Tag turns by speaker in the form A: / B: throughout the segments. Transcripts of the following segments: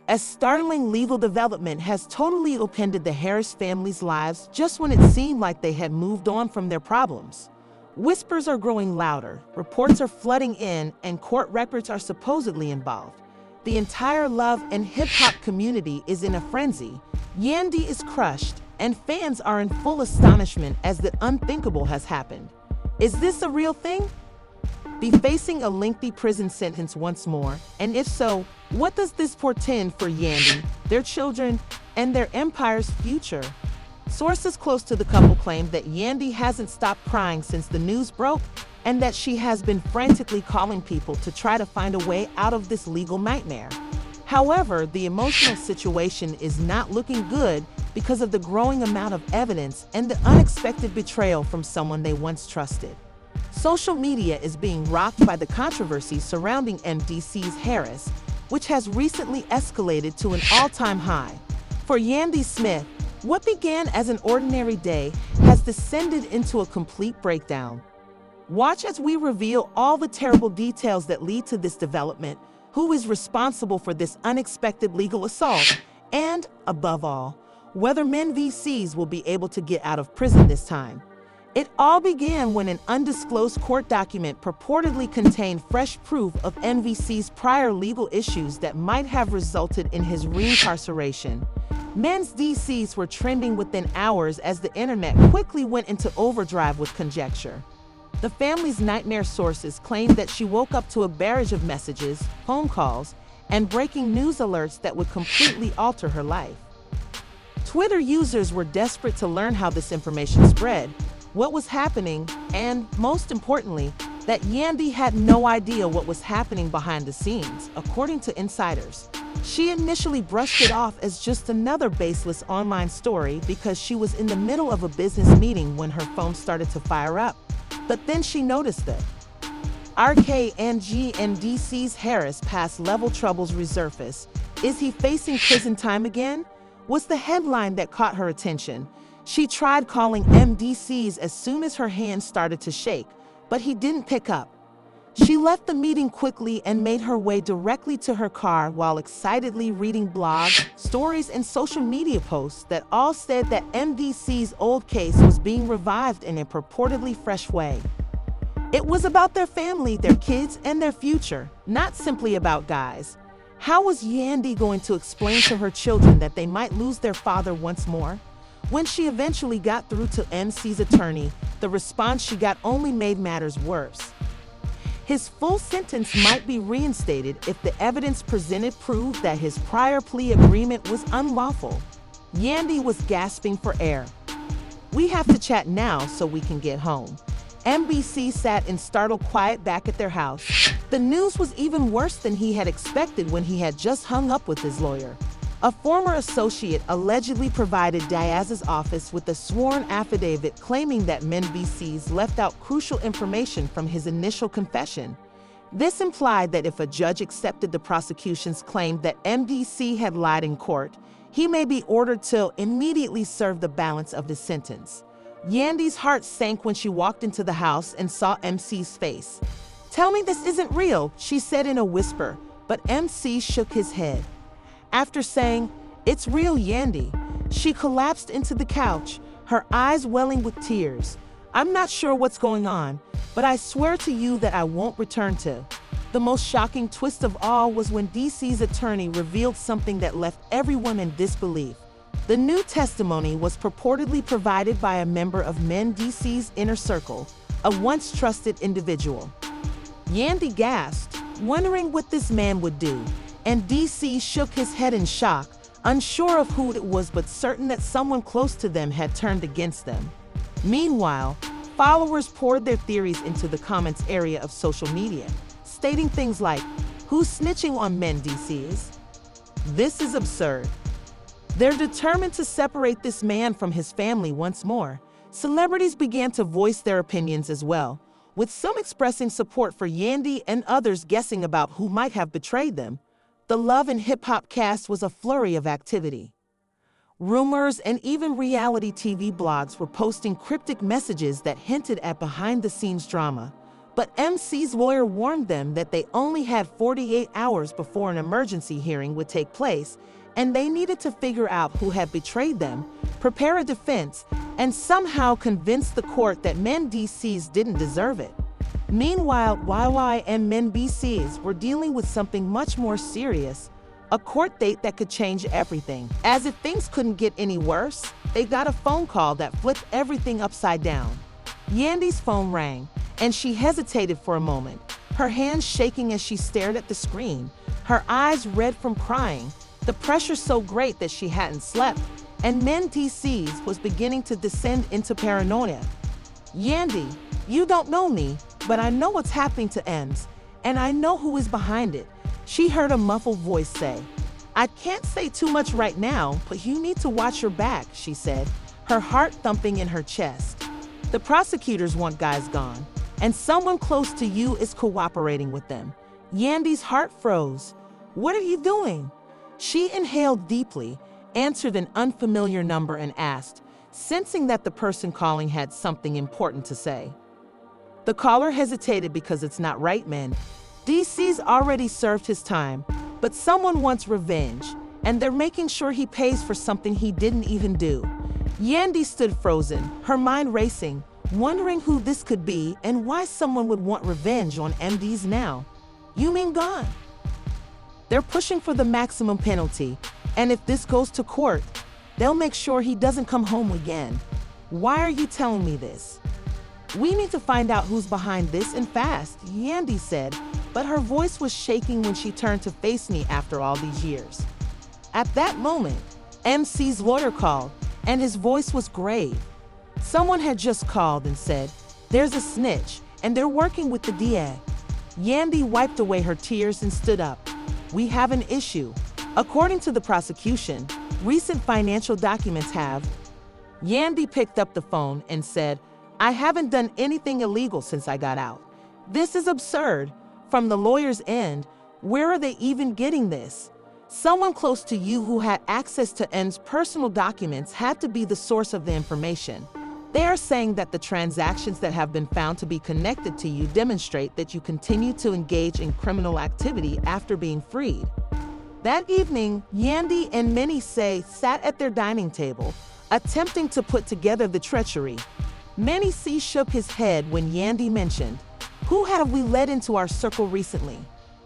A: A startling legal development has totally upended the Harris family's lives just when it seemed like they had moved on from their problems. Whispers are growing louder, reports are flooding in, and court records are supposedly involved. The entire love and hip-hop community is in a frenzy. Yandy is crushed, and fans are in full astonishment as the unthinkable has happened. Is this a real thing? Be facing a lengthy prison sentence once more, and if so, what does this portend for Yandy, their children, and their empire's future? Sources close to the couple claim that Yandy hasn't stopped crying since the news broke, and that she has been frantically calling people to try to find a way out of this legal nightmare. However, the emotional situation is not looking good because of the growing amount of evidence and the unexpected betrayal from someone they once trusted. Social media is being rocked by the controversy surrounding Mendeecees Harris, which has recently escalated to an all-time high. For Yandy Smith, what began as an ordinary day has descended into a complete breakdown. Watch as we reveal all the terrible details that lead to this development, who is responsible for this unexpected legal assault, and, above all, whether Mendeecees will be able to get out of prison this time. It all began when an undisclosed court document purportedly contained fresh proof of Mendeecees' prior legal issues that might have resulted in his reincarceration. Mendeecees were trending within hours as the internet quickly went into overdrive with conjecture. The family's nightmare sources claimed that she woke up to a barrage of messages, phone calls, and breaking news alerts that would completely alter her life. Twitter users were desperate to learn how this information spread, what was happening, and, most importantly, that Yandy had no idea what was happening behind the scenes, according to insiders. She initially brushed it off as just another baseless online story because she was in the middle of a business meeting when her phone started to fire up. But then she noticed that Mendeecees Harris past level troubles resurface. Is he facing prison time again? Was the headline that caught her attention. She tried calling Mendeecees as soon as her hands started to shake, but he didn't pick up. She left the meeting quickly and made her way directly to her car while excitedly reading blogs, stories, and social media posts that all said that Mendeecees' old case was being revived in a purportedly fresh way. It was about their family, their kids, and their future, not simply about guys. How was Yandy going to explain to her children that they might lose their father once more? When she eventually got through to MC's attorney, the response she got only made matters worse. His full sentence might be reinstated if the evidence presented proved that his prior plea agreement was unlawful. Yandy was gasping for air. We have to chat now so we can get home. Mendeecees sat in startled quiet back at their house. The news was even worse than he had expected when he had just hung up with his lawyer. A former associate allegedly provided Diaz's office with a sworn affidavit claiming that Mendeecees left out crucial information from his initial confession. This implied that if a judge accepted the prosecution's claim that Mendeecees had lied in court, he may be ordered to immediately serve the balance of the sentence. Yandy's heart sank when she walked into the house and saw MC's face. "Tell me this isn't real," she said in a whisper, but MC shook his head. After saying, "It's real, Yandy," she collapsed into the couch, her eyes welling with tears. "I'm not sure what's going on, but I swear to you that I won't return to." The most shocking twist of all was when DC's attorney revealed something that left everyone in disbelief. The new testimony was purportedly provided by a member of Mendeecees' inner circle, a once trusted individual. Yandy gasped, wondering what this man would do, and DC shook his head in shock, unsure of who it was but certain that someone close to them had turned against them. Meanwhile, followers poured their theories into the comments area of social media, stating things like, "Who's snitching on Mendeecees? This is absurd." They're determined to separate this man from his family once more. Celebrities began to voice their opinions as well, with some expressing support for Yandy and others guessing about who might have betrayed them. The Love and Hip Hop cast was a flurry of activity. Rumors and even reality TV blogs were posting cryptic messages that hinted at behind-the-scenes drama. But MC's lawyer warned them that they only had 48 hours before an emergency hearing would take place, and they needed to figure out who had betrayed them, prepare a defense, and somehow convince the court that Mendeecees didn't deserve it. Meanwhile, YY and Mendeecees were dealing with something much more serious, a court date that could change everything. As if things couldn't get any worse, they got a phone call that flipped everything upside down. Yandy's phone rang, and she hesitated for a moment, her hands shaking as she stared at the screen, her eyes red from crying, the pressure so great that she hadn't slept, and Mendeecees was beginning to descend into paranoia. "Yandy, you don't know me, but I know what's happening to Ems, and I know who is behind it," she heard a muffled voice say. "I can't say too much right now, but you need to watch your back," she said, her heart thumping in her chest. "The prosecutors want guys gone, and someone close to you is cooperating with them." Yandy's heart froze. "What are you doing?" She inhaled deeply, answered an unfamiliar number, and asked, sensing that the person calling had something important to say. The caller hesitated because it's not right, man. DC's already served his time, but someone wants revenge, and they're making sure he pays for something he didn't even do. Yandy stood frozen, her mind racing, wondering who this could be and why someone would want revenge on MDs now. "You mean gone?" "They're pushing for the maximum penalty, and if this goes to court, they'll make sure he doesn't come home again." "Why are you telling me this?" "We need to find out who's behind this and fast," Yandy said, but her voice was shaking when she turned to face me after all these years. At that moment, MC's lawyer called, and his voice was grave. Someone had just called and said, "There's a snitch, and they're working with the DA." Yandy wiped away her tears and stood up. "We have an issue. According to the prosecution, recent financial documents have..." Yandy picked up the phone and said, "I haven't done anything illegal since I got out. This is absurd. From the lawyer's end, where are they even getting this? Someone close to you who had access to M's personal documents had to be the source of the information. They are saying that the transactions that have been found to be connected to you demonstrate that you continue to engage in criminal activity after being freed." That evening, Yandy and Mendeecees sat at their dining table, attempting to put together the treachery. Mendeecees shook his head when Yandy mentioned, "Who have we let into our circle recently?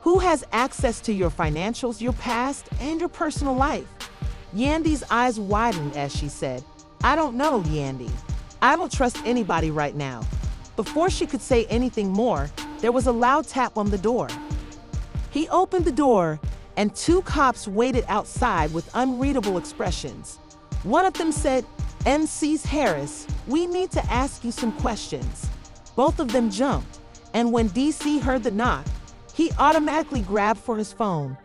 A: Who has access to your financials, your past, and your personal life?" Yandy's eyes widened as she said, "I don't know, Yandy. I don't trust anybody right now." Before she could say anything more, there was a loud tap on the door. He opened the door, and two cops waited outside with unreadable expressions. One of them said, "Mrs. Harris, we need to ask you some questions." Both of them jumped, and when DC heard the knock, he automatically grabbed for his phone.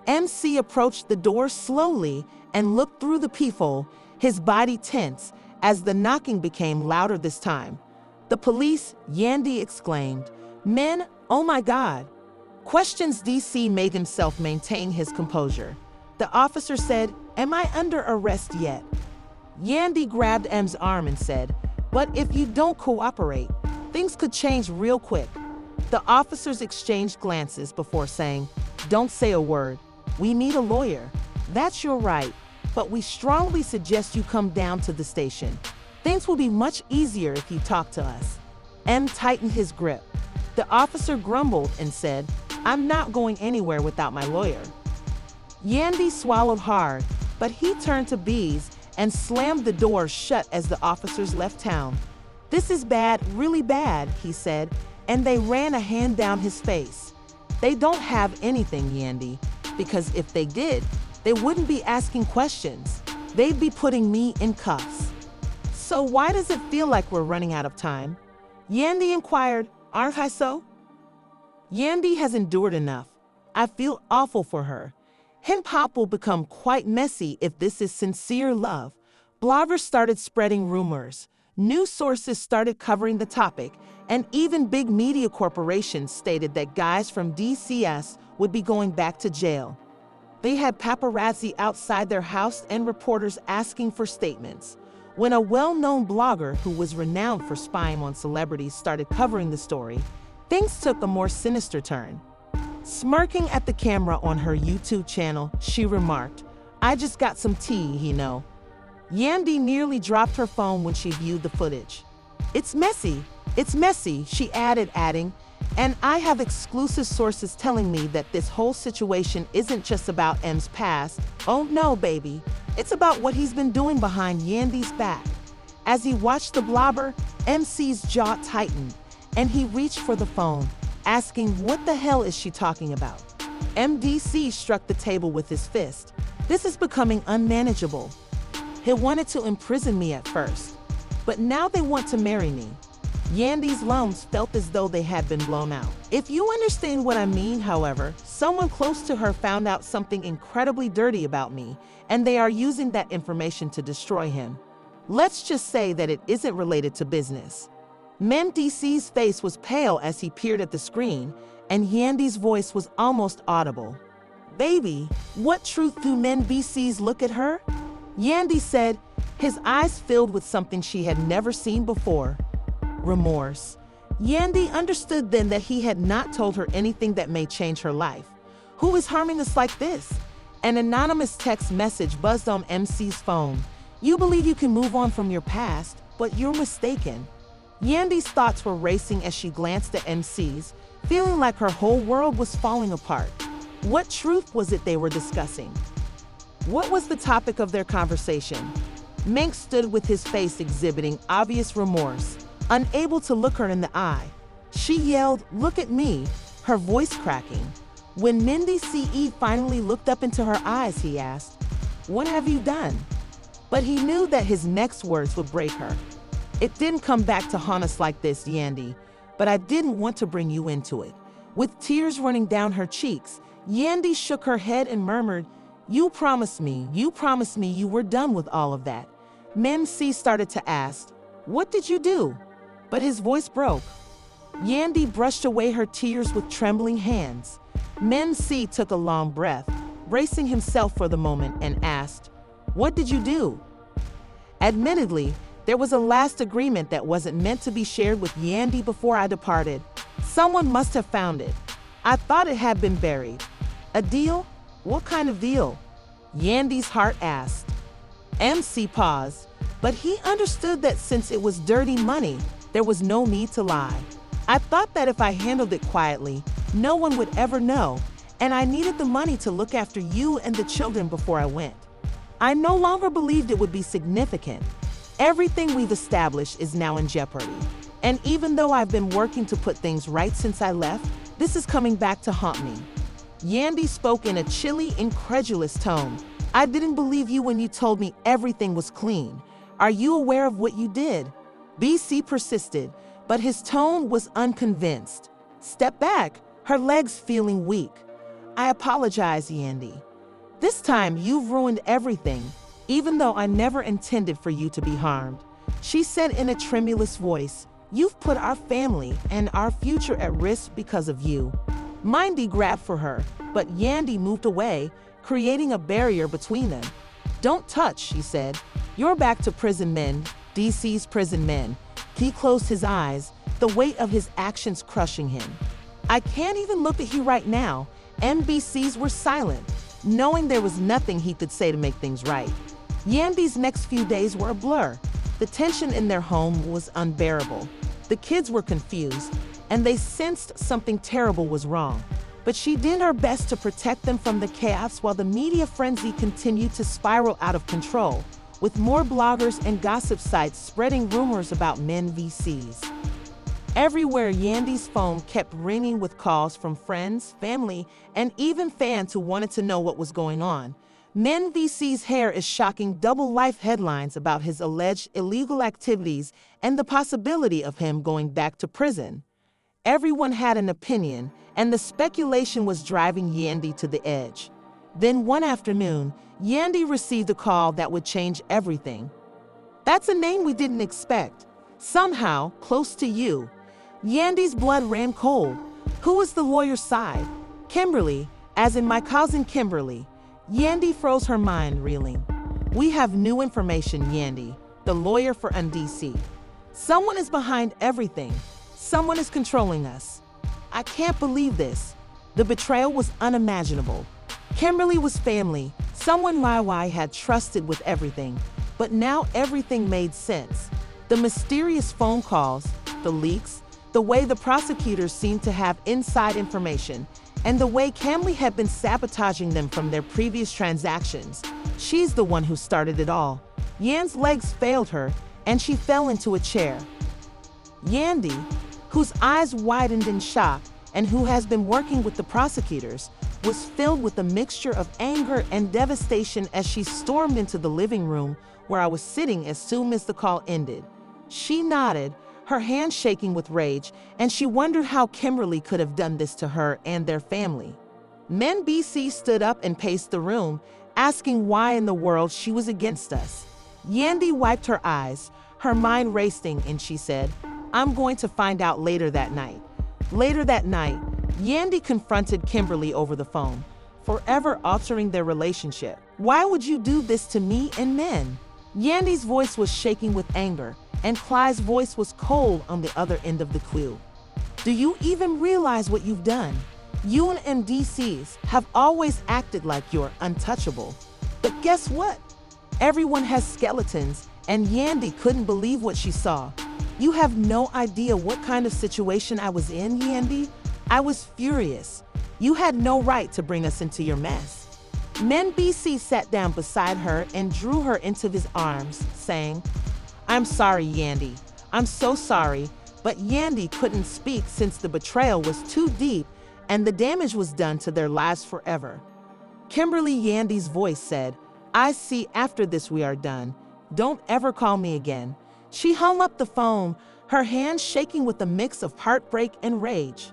A: MC approached the door slowly and looked through the peephole, his body tense as the knocking became louder this time. "The police," Yandy exclaimed. "Men, oh my God." Questions. DC made himself maintain his composure. The officer said, "Am I under arrest yet?" Yandy grabbed M's arm and said, "But if you don't cooperate, things could change real quick." The officers exchanged glances before saying, "Don't say a word. We need a lawyer." "That's your right, but we strongly suggest you come down to the station. Things will be much easier if you talk to us." M tightened his grip. The officer grumbled and said, "I'm not going anywhere without my lawyer." Yandy swallowed hard, but he turned to Bees and slammed the door shut as the officers left town. "This is bad, really bad," he said, and they ran a hand down his face. "They don't have anything, Yandy, because if they did, they wouldn't be asking questions. They'd be putting me in cuffs." "So why does it feel like we're running out of time?" Yandy inquired. "Aren't I so?" Yandy has endured enough. I feel awful for her. Hip hop will become quite messy if this is sincere love. Bloggers started spreading rumors. News sources started covering the topic, and even big media corporations stated that guys from DCS would be going back to jail. They had paparazzi outside their house and reporters asking for statements. When a well-known blogger who was renowned for spying on celebrities started covering the story, things took a more sinister turn. Smirking at the camera on her YouTube channel, she remarked, "I just got some tea, you know." Yandy nearly dropped her phone when she viewed the footage. It's messy, she added, and I have exclusive sources telling me that this whole situation isn't just about M's past. Oh no, baby. It's about what he's been doing behind Yandy's back. As he watched the blobber, MC's jaw tightened, and he reached for the phone, asking what the hell is she talking about. MDC struck the table with his fist. This is becoming unmanageable. He wanted to imprison me at first, but now they want to marry me. Yandy's lungs felt as though they had been blown out. If you understand what I mean, however, someone close to her found out something incredibly dirty about me, and they are using that information to destroy him. Let's just say that it isn't related to business. Mendeecees' face was pale as he peered at the screen, and Yandy's voice was almost audible. "Baby, what truth do Mendeecees look at her?" Yandy said, his eyes filled with something she had never seen before. Remorse. Yandy understood then that he had not told her anything that may change her life. Who is harming us like this? An anonymous text message buzzed on MC's phone. You believe you can move on from your past, but you're mistaken. Yandy's thoughts were racing as she glanced at MC's, feeling like her whole world was falling apart. What truth was it they were discussing? What was the topic of their conversation? Mink stood with his face exhibiting obvious remorse, unable to look her in the eye. She yelled, "Look at me," her voice cracking. When Mendeecees finally looked up into her eyes, he asked, "What have you done?" But he knew that his next words would break her. "It didn't come back to haunt us like this, Yandy, but I didn't want to bring you into it." With tears running down her cheeks, Yandy shook her head and murmured, you promised me you were done with all of that." Mendeecees started to ask, "What did you do?" But his voice broke. Yandy brushed away her tears with trembling hands. Mendeecees took a long breath, bracing himself for the moment, and asked, "What did you do?" Admittedly, there was a last agreement that wasn't meant to be shared with Yandy before I departed. Someone must have found it. I thought it had been buried. A deal? What kind of deal? Yandy's heart asked. MC paused, but he understood that since it was dirty money, there was no need to lie. "I thought that if I handled it quietly, no one would ever know, and I needed the money to look after you and the children before I went. I no longer believed it would be significant. Everything we've established is now in jeopardy, and even though I've been working to put things right since I left, this is coming back to haunt me." Yandy spoke in a chilly, incredulous tone. "I didn't believe you when you told me everything was clean. Are you aware of what you did?" BC persisted, but his tone was unconvinced. "Step back," her legs feeling weak. "I apologize, Yandy. This time you've ruined everything, even though I never intended for you to be harmed." She said in a tremulous voice, "You've put our family and our future at risk because of you." Mindy grabbed for her, but Yandy moved away, creating a barrier between them. "Don't touch," she said. "You're back to prison men, DC's prison men." He closed his eyes, the weight of his actions crushing him. "I can't even look at you right now." MBCs were silent, knowing there was nothing he could say to make things right. Yandy's next few days were a blur. The tension in their home was unbearable. The kids were confused, and they sensed something terrible was wrong. But she did her best to protect them from the chaos while the media frenzy continued to spiral out of control, with more bloggers and gossip sites spreading rumors about Mendeecees. Everywhere, Yandy's phone kept ringing with calls from friends, family, and even fans who wanted to know what was going on. Mendeecees' hair is shocking double-life headlines about his alleged illegal activities and the possibility of him going back to prison. Everyone had an opinion, and the speculation was driving Yandy to the edge. Then one afternoon, Yandy received a call that would change everything. "That's a name we didn't expect. Somehow, close to you." Yandy's blood ran cold. Who was the lawyer's side? Kimberly, as in my cousin Kimberly. Yandy froze her mind, reeling. "We have new information, Yandy," the lawyer for Mendeecees. "Someone is behind everything. Someone is controlling us." I can't believe this. The betrayal was unimaginable. Kimberly was family, someone YY had trusted with everything, but now everything made sense. The mysterious phone calls, the leaks, the way the prosecutors seemed to have inside information, and the way Kimberly had been sabotaging them from their previous transactions. She's the one who started it all. Yan's legs failed her, and she fell into a chair. Yandy, whose eyes widened in shock and who has been working with the prosecutors, was filled with a mixture of anger and devastation as she stormed into the living room where I was sitting as soon as the call ended. She nodded, her hands shaking with rage, and she wondered how Kimberly could have done this to her and their family. Mendeecees stood up and paced the room, asking why in the world she was against us. Yandy wiped her eyes, her mind racing, and she said, "I'm going to find out later that night." Later that night, Yandy confronted Kimberly over the phone, forever altering their relationship. "Why would you do this to me and men?" Yandy's voice was shaking with anger, and Clyde's voice was cold on the other end of the clue. "Do you even realize what you've done? You and Mendeecees have always acted like you're untouchable. But guess what? Everyone has skeletons, and Yandy couldn't believe what she saw. You have no idea what kind of situation I was in, Yandy. I was furious. You had no right to bring us into your mess." Mendeecees sat down beside her and drew her into his arms, saying, "I'm sorry, Yandy. I'm so sorry." But Yandy couldn't speak since the betrayal was too deep and the damage was done to their lives forever. Kimberly, Yandy's voice said, "I see after this we are done. Don't ever call me again." She hung up the phone, her hands shaking with a mix of heartbreak and rage.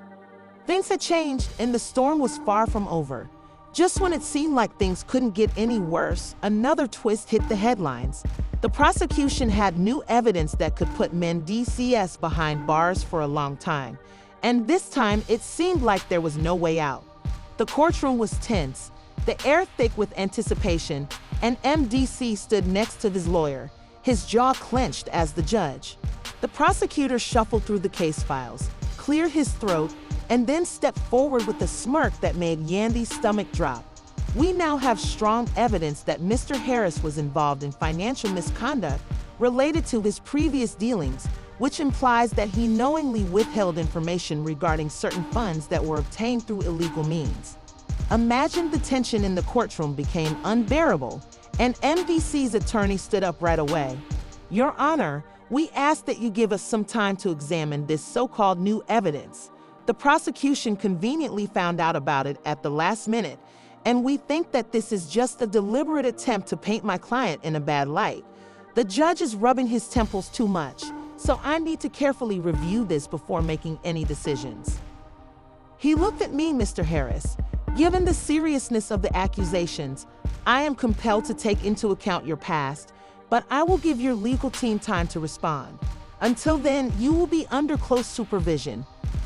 A: Things had changed and the storm was far from over. Just when it seemed like things couldn't get any worse, another twist hit the headlines. The prosecution had new evidence that could put Mendeecees behind bars for a long time, and this time it seemed like there was no way out. The courtroom was tense, the air thick with anticipation, and Mendeecees stood next to his lawyer, his jaw clenched as the judge. The prosecutor shuffled through the case files, cleared his throat, and then stepped forward with a smirk that made Yandy's stomach drop. "We now have strong evidence that Mr. Harris was involved in financial misconduct related to his previous dealings, which implies that he knowingly withheld information regarding certain funds that were obtained through illegal means." Imagine the tension in the courtroom became unbearable, and Mendeecees' attorney stood up right away. "Your Honor, we ask that you give us some time to examine this so-called new evidence. The prosecution conveniently found out about it at the last minute, and we think that this is just a deliberate attempt to paint my client in a bad light. The judge is rubbing his temples too much, so I need to carefully review this before making any decisions." He looked at me, "Mr. Harris. Given the seriousness of the accusations, I am compelled to take into account your past, but I will give your legal team time to respond. Until then, you will be under close supervision.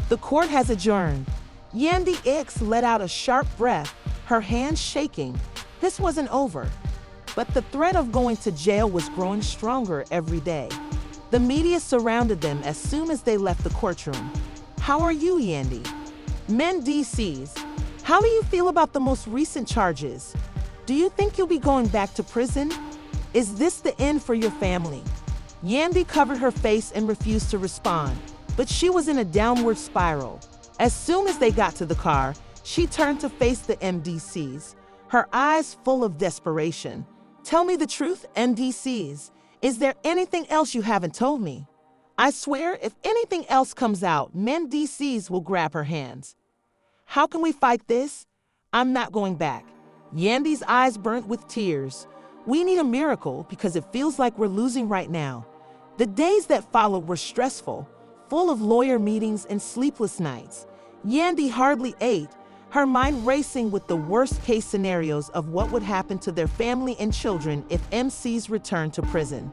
A: The court has adjourned." Yandy X let out a sharp breath, her hands shaking. This wasn't over, but the threat of going to jail was growing stronger every day. The media surrounded them as soon as they left the courtroom. "How are you, Yandy?" "Mendeecees, how do you feel about the most recent charges? Do you think you'll be going back to prison? Is this the end for your family?" Yandy covered her face and refused to respond, but she was in a downward spiral. As soon as they got to the car, she turned to face the Mendeecees, her eyes full of desperation. "Tell me the truth, Mendeecees. Is there anything else you haven't told me? I swear, if anything else comes out, Mendeecees will grab her hands. How can we fight this? I'm not going back." Yandy's eyes burnt with tears. "We need a miracle because it feels like we're losing right now." The days that followed were stressful, full of lawyer meetings and sleepless nights. Yandy hardly ate, her mind racing with the worst-case scenarios of what would happen to their family and children if MCs returned to prison.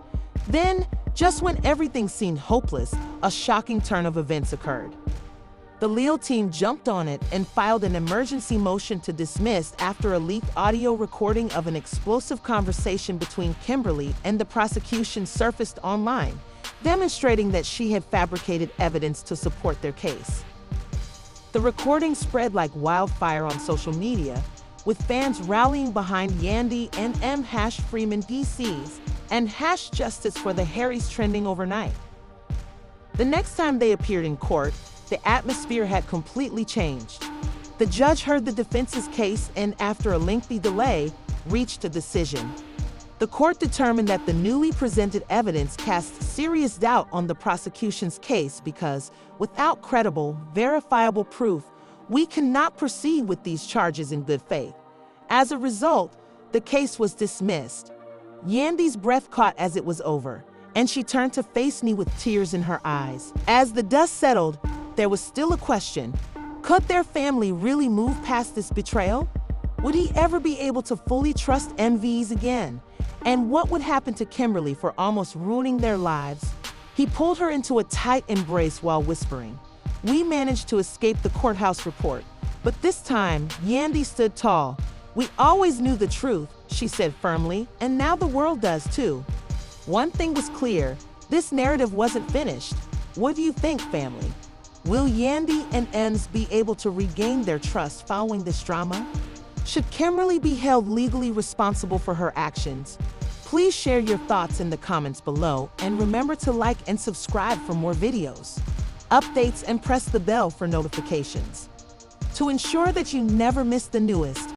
A: Then, just when everything seemed hopeless, a shocking turn of events occurred. The legal team jumped on it and filed an emergency motion to dismiss after a leaked audio recording of an explosive conversation between Kimberly and the prosecution surfaced online, demonstrating that she had fabricated evidence to support their case. The recording spread like wildfire on social media, with fans rallying behind Yandy and #free Mendeecees and #justice for the Harrys trending overnight. The next time they appeared in court, the atmosphere had completely changed. The judge heard the defense's case and, after a lengthy delay, reached a decision. The court determined that the newly presented evidence cast serious doubt on the prosecution's case because, without credible, verifiable proof, we cannot proceed with these charges in good faith. As a result, the case was dismissed. Yandy's breath caught as it was over, and she turned to face me with tears in her eyes. As the dust settled, there was still a question. Could their family really move past this betrayal? Would he ever be able to fully trust MVs again? And what would happen to Kimberly for almost ruining their lives? He pulled her into a tight embrace while whispering. We managed to escape the courthouse report, but this time, Yandy stood tall. We always knew the truth, she said firmly, and now the world does too. One thing was clear, this narrative wasn't finished. What do you think, family? Will Yandy and Ems be able to regain their trust following this drama? Should Kimberly be held legally responsible for her actions? Please share your thoughts in the comments below, and remember to like and subscribe for more videos, updates, and press the bell for notifications to ensure that you never miss the newest